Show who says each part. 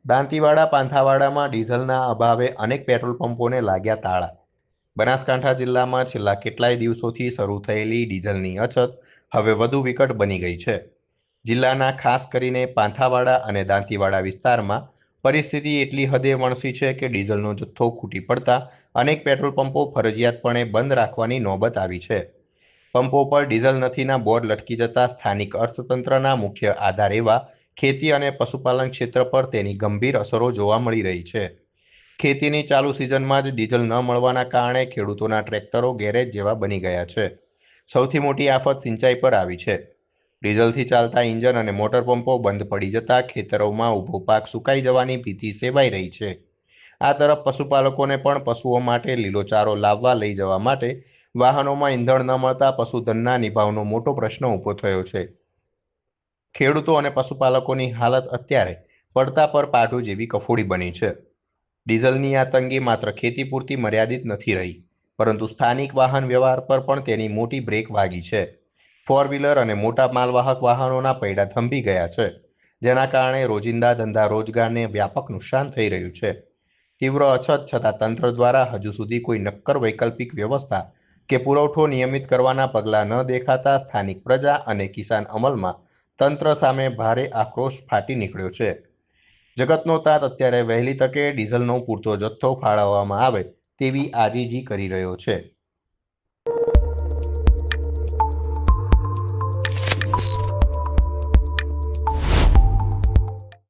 Speaker 1: દાંતીવાડા પાંથાવાડામાં ડીઝલના અભાવે અનેક પેટ્રોલ પંપોને લાગ્યા તાળા. બનાસકાંઠા જિલ્લામાં છેલ્લા કેટલાય દિવસોથી શરૂ થયેલી ડીઝલની અછત હવે વધુ વિકટ બની ગઈ છે. જિલ્લાના ખાસ કરીને પાંથાવાડા અને દાંતીવાડા વિસ્તારમાં પરિસ્થિતિ એટલી હદે વણસી છે કે ડીઝલનો જથ્થો ખૂટી પડતા અનેક પેટ્રોલ પંપો ફરજિયાતપણે બંધ રાખવાની નોબત આવી છે. પંપો પર ડીઝલ નથીના બોર્ડ લટકી જતા સ્થાનિક અર્થતંત્રના મુખ્ય આધાર એવા ખેતી અને પશુપાલન ક્ષેત્ર પર તેની ગંભીર અસરો જોવા મળી રહી છે. ખેતીની ચાલુ સિઝનમાં જ ડીઝલ ન મળવાના કારણે ખેડૂતોના ટ્રેક્ટરો ગેરેજ જેવા બની ગયા છે. સૌથી મોટી આફત સિંચાઈ પર આવી છે. ડીઝલથી ચાલતા ઇન્જન અને મોટર પંપો બંધ પડી જતા ખેતરોમાં ઊભો પાક સુકાઈ જવાની ભીતિ સેવાઈ રહી છે. આ તરફ પશુપાલકોને પણ પશુઓ માટે લીલો ચારો લાવવા લઈ જવા માટે વાહનોમાં ઈંધણ ન મળતા પશુધનના નિભાવનો મોટો પ્રશ્ન ઊભો થયો છે. ખેડૂતો અને પશુપાલકોની હાલત અત્યારે પડતા પર પાટું જેવી કફોડી બની છે. ડીઝલની આ તંગી માત્ર ખેતી પૂરતી મર્યાદિત નથી રહી, પરંતુ સ્થાનિક વાહન વ્યવહાર પર પણ તેની મોટી બ્રેક વાગી છે. ફોર વ્હીલર અને મોટા માલવાહક વાહનોના પૈડા થંભી ગયા છે, જેના કારણે રોજિંદા ધંધા રોજગારને વ્યાપક નુકસાન થઈ રહ્યું છે. તીવ્ર અછત છતાં તંત્ર દ્વારા હજુ સુધી કોઈ નક્કર વૈકલ્પિક વ્યવસ્થા કે પુરવઠો નિયમિત કરવાના પગલાં ન દેખાતા સ્થાનિક પ્રજા અને કિસાન અમલમાં તંત્ર સામે ભારે આક્રોશ ફાટી નીકળ્યો છે. જગતનો તાત અત્યારે વહેલી તકે ડીઝલનો પૂરતો જથ્થો ફાળવવામાં આવે તેવી આજીજી કરી રહ્યો છે.